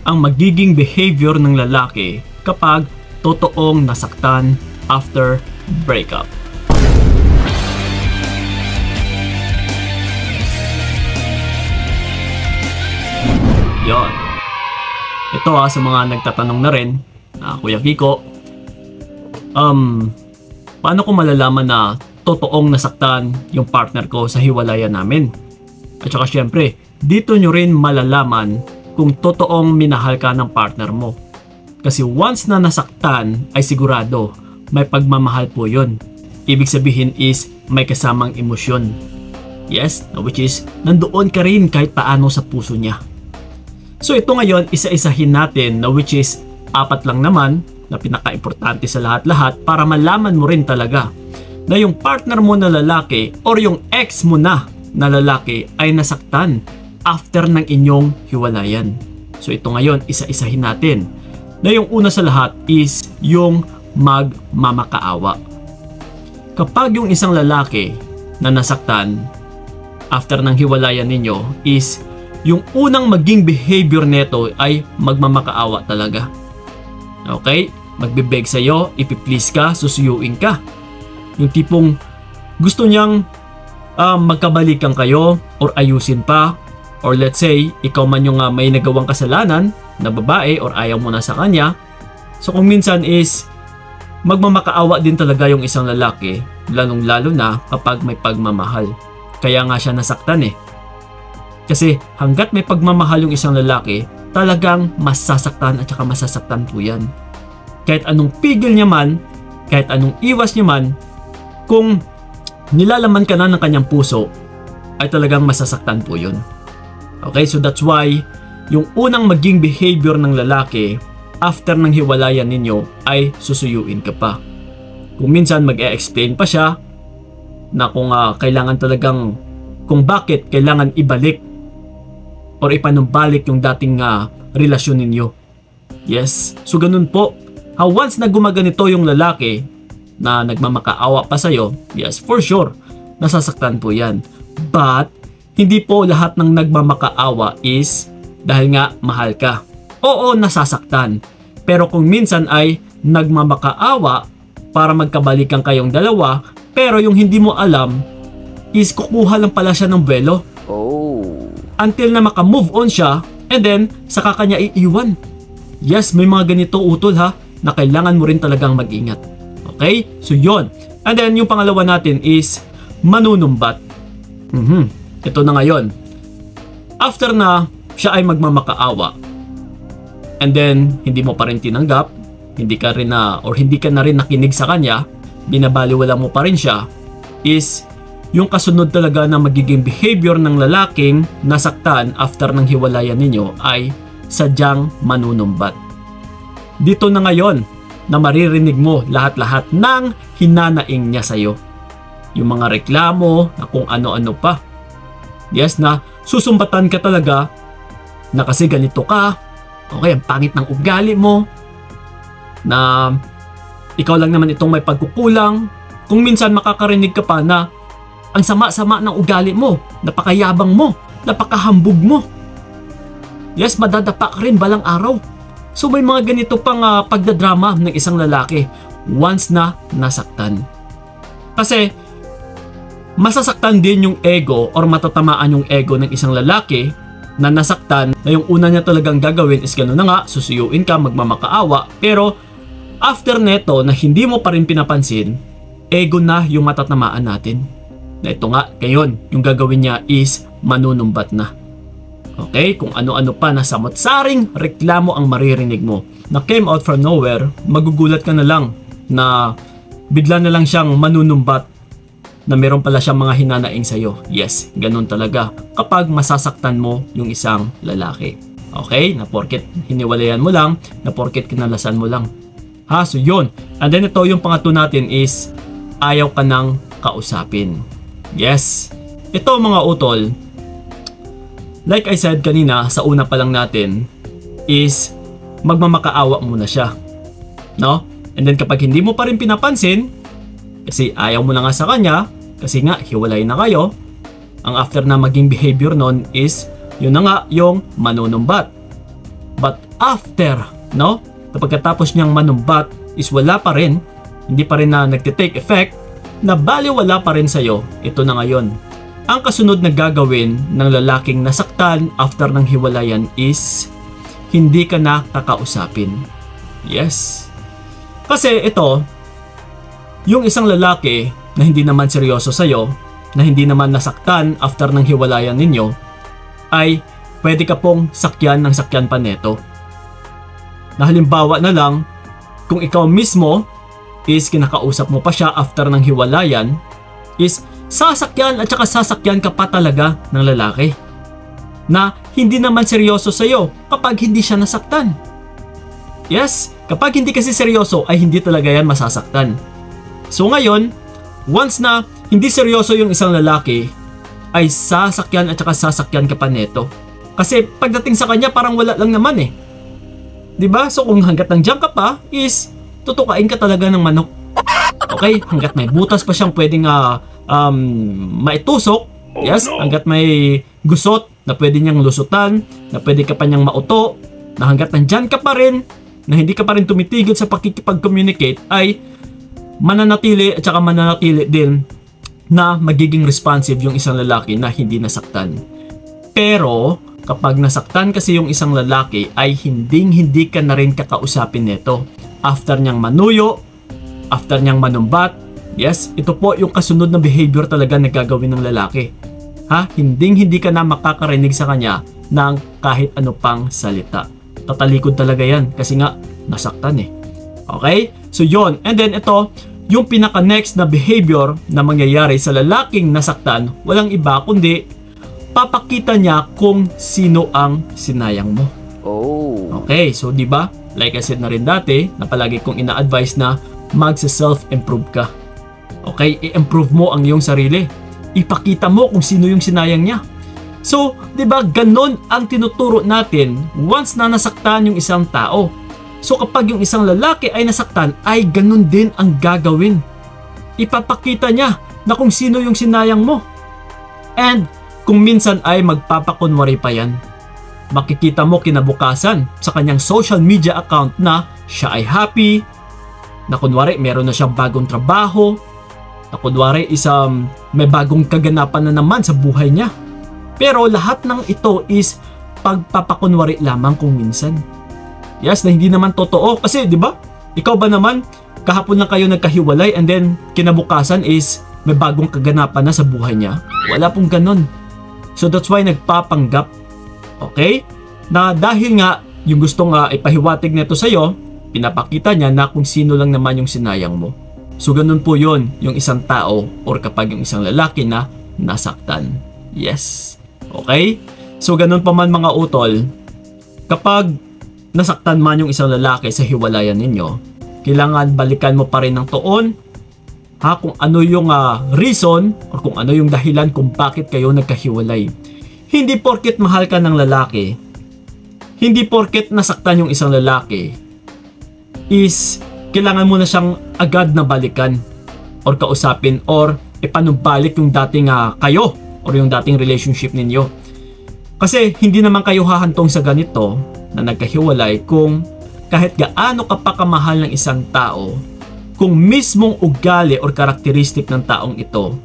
ang magiging behavior ng lalaki kapag totoong nasaktan after breakup. Yon. Ito sa mga nagtatanong na rin, Kuya Kiko, paano ko malalaman na totoong nasaktan yung partner ko sa hiwalayan namin? At saka syempre, dito nyo rin malalaman kung totoong minahal ka ng partner mo. Kasi once na nasaktan ay sigurado may pagmamahal po yun. Ibig sabihin is may kasamang emosyon. Yes, which is nandoon ka rin kahit paano sa puso niya. So ito ngayon, isa-isahin natin na which is 4 lang naman na pinaka-importante sa lahat-lahat para malaman mo rin talaga na yung partner mo na lalaki or yung ex mo na lalaki ay nasaktan after ng inyong hiwalayan. So ito ngayon, isa-isahin natin na yung una sa lahat is yung magmamakaawa. Kapag yung isang lalaki na nasaktan after ng hiwalayan ninyo is yung unang maging behavior neto ay magmamakaawa talaga. Okay? Magbe-beg sa'yo, ipiplease ka, susuyuin ka. Yung tipong gusto niyang magkabalikan kayo or ayusin pa, or let's say, ikaw man yung may nagawang kasalanan na babae or ayaw mo na sa kanya. So kung minsan is magmamakaawa din talaga yung isang lalaki, lalong-lalo na kapag may pagmamahal. Kaya nga siya nasaktan eh. Kasi hanggat may pagmamahal yung isang lalaki, talagang masasaktan at saka masasaktan po yan. Kahit anong pigil niya man, kahit anong iwas niya man, kung nilalaman ka na ng kanyang puso, ay talagang masasaktan po yun. Okay, so that's why yung unang maging behavior ng lalaki after ng hiwalayan ninyo ay susuyuin ka pa. Kung minsan mag-e-explain pa siya na kung kailangan talagang, kung bakit kailangan ibalik or ipanumbalik yung dating relasyon ninyo. Yes, so ganun po. Once na gumaganito yung lalaki na nagmamakaawa pa sa'yo, yes, for sure, nasasaktan po yan. But, hindi po lahat ng nagmamakaawa is dahil nga mahal ka. Oo, nasasaktan. Pero kung minsan ay nagmamakaawa para magkabalikan kayong dalawa, pero yung hindi mo alam is kukuha lang pala siya ng buwelo. Until na maka-move on siya, and then saka kanya iiwan. Yes, may mga ganito utol na kailangan mo rin talagang mag-ingat. Okay? So yon. And then yung pangalawa natin is manunumbat. Ito na ngayon. After na siya ay magmamakaawa, and then hindi mo pa rin tinanggap, hindi ka na rin nakinig sa kanya, binabaliwala mo pa rin siya, is yung kasunod talaga na magiging behavior ng lalaking nasaktan after ng hiwalayan ninyo ay sadyang manunumbat. Dito na ngayon na maririnig mo lahat-lahat ng hinanaing niya sa'yo. Yung mga reklamo na kung ano-ano pa. Yes, na susumbatan ka talaga na kasi ganito ka, okay, ang pangit ng ugali mo, na ikaw lang naman itong may pagkukulang. Kung minsan makakarinig ka pa na ang sama-sama ng ugali mo, napakayabang mo, napakahambog mo. Yes, madadapa ka rin balang araw. So may mga ganito pang pagdadrama ng isang lalaki once na nasaktan. Kasi masasaktan din yung ego or matatamaan yung ego ng isang lalaki na nasaktan, na yung una niya talagang gagawin is gano'n na nga, susuyuin ka, magmamakaawa, pero after neto na hindi mo pa rin pinapansin, ego na yung matatamaan natin. Na ito nga, ngayon, yung gagawin niya is manunumbat na. Okay? Kung ano-ano pa na samot-saring reklamo ang maririnig mo na came out from nowhere, magugulat ka na lang na bigla na lang siyang manunumbat na meron pala siyang mga hinanaing sa'yo. Yes, ganun talaga kapag masasaktan mo yung isang lalaki. Okay? Na porket hiniwalayan mo lang, na porket kinalasan mo lang. So yun. And then ito, yung pangatlo natin is ayaw ka nang kausapin. Yes. Ito mga utol, like I said kanina sa una pa lang natin, is magmamakaawa muna siya. No? And then kapag hindi mo pa rin pinapansin, kasi ayaw mo na nga sa kanya, kasi nga hiwalay na kayo, ang after na maging behavior nun is, yun na nga yung manunumbat. But after, no? Pagkatapos niyang manumbat is wala pa rin, hindi pa rin na nagtitake effect, na baliwala pa rin sa'yo, ito na ngayon. Ang kasunod na gagawin ng lalaking nasaktan after ng hiwalayan is hindi ka na kakausapin. Yes. Kasi ito, yung isang lalaki na hindi naman seryoso sa'yo, na hindi naman nasaktan after ng hiwalayan ninyo, ay pwede ka pong sakyan ng sakyan pa neto. Na halimbawa na lang, kung ikaw mismo is kinakausap mo pa siya after ng hiwalayan, is sasakyan at saka sasakyan ka pa talaga ng lalaki na hindi naman seryoso sa'yo kapag hindi siya nasaktan. Yes, kapag hindi kasi seryoso ay hindi talaga yan masasaktan. So ngayon, once na hindi seryoso yung isang lalaki, ay sasakyan at saka sasakyan ka pa neto. Kasi pagdating sa kanya parang wala lang naman eh. Diba? So kung hanggat nandiyan ka pa is tutukain ka talaga ng manok. Okay? Hanggat may butas pa siyang pwedeng maitusok. Yes? Hanggat may gusot na pwede niyang lusutan, na pwede ka pa niyang mauto, na hanggat nandiyan ka pa rin, na hindi ka pa rin tumitigil sa pakikipag-communicate, ay mananatili at saka mananatili din na magiging responsive yung isang lalaki na hindi nasaktan. Pero kapag nasaktan kasi yung isang lalaki ay hindi ka na rin kakausapin nito. After niyang manuyo, after niyang manumbat, yes, ito po yung kasunod na behavior talaga na gagawin ng lalaki. Hindi ka na makakarinig sa kanya ng kahit ano pang salita. Tatalikod talaga yan kasi nga nasaktan eh. Okay? So yon. And then ito, yung pinaka-next na behavior na mangyayari sa lalaking nasaktan, walang iba kundi papakita niya kung sino ang sinayang mo. Oh. Okay, so di ba? Like I said na rin dati, na palagi kong ina-advise na magse-self-improve ka. Okay, i-improve mo ang iyong sarili. Ipakita mo kung sino yung sinayang niya. So, di ba, ganon ang tinuturo natin once na nasaktan yung isang tao. So, kapag yung isang lalaki ay nasaktan, ay ganon din ang gagawin. Ipapakita niya na kung sino yung sinayang mo. And kung minsan ay magpapakunwari pa yan. Makikita mo kinabukasan sa kanyang social media account na siya ay happy, na kunwari meron na siyang bagong trabaho, na kunwari may bagong kaganapan na naman sa buhay niya. Pero lahat ng ito is pagpapakunwari lamang kung minsan. Yes, na hindi naman totoo. Kasi di ba? Ikaw ba naman, kahapon lang kayo nagkahiwalay and then kinabukasan is may bagong kaganapan na sa buhay niya? Wala pong ganon. So that's why nagpapanggap. Okay? Na dahil nga yung gustong ipahiwatig nito sa'yo, pinapakita niya na kung sino lang naman yung sinayang mo. So ganun po yun yung isang tao or kapag yung isang lalaki na nasaktan. Yes. Okay? So ganun pa man mga utol, kapag nasaktan man yung isang lalaki sa hiwalayan ninyo, kailangan balikan mo pa rin ng tuon kung ano yung reason or kung ano yung dahilan kung bakit kayo nagkahiwalay. Hindi porket mahal ka ng lalaki, hindi porket nasaktan yung isang lalaki, is kailangan mo na siyang agad na balikan or kausapin or ipanumbalik yung dating kayo or yung dating relationship ninyo. Kasi hindi naman kayo hahantong sa ganito na nagkahiwalay kung kahit gaano ka pa kamahal ng isang tao, kung mismong ugali or karakteristik ng taong ito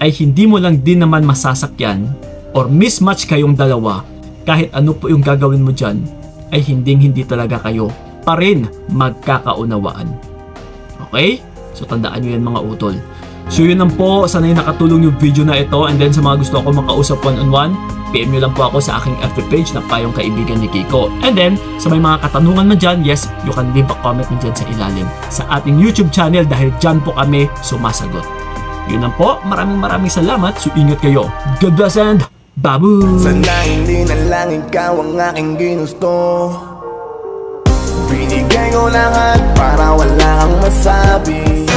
ay hindi mo lang din naman masasakyan or mismatch kayong dalawa, kahit ano po yung gagawin mo dyan, ay hindi talaga kayo pa rin magkakaunawaan. Okay? So tandaan nyo yan mga utol. So yun lang po, sana'y nakatulong yung video na ito, and then sa mga gusto ako makausap one-on-one, PM nyo lang po ako sa aking FB page na Payong Kaibigan ni Kiko. And then, sa may mga katanungan man dyan, yes, you can leave a comment na dyan sa ilalim sa ating YouTube channel dahil dyan po kami sumasagot. Yun lang po, maraming salamat. So ingat kayo. God bless and babu! Sana hindi na lang ikaw ang aking ginusto. Binigay ko lahat para wala kang masabi.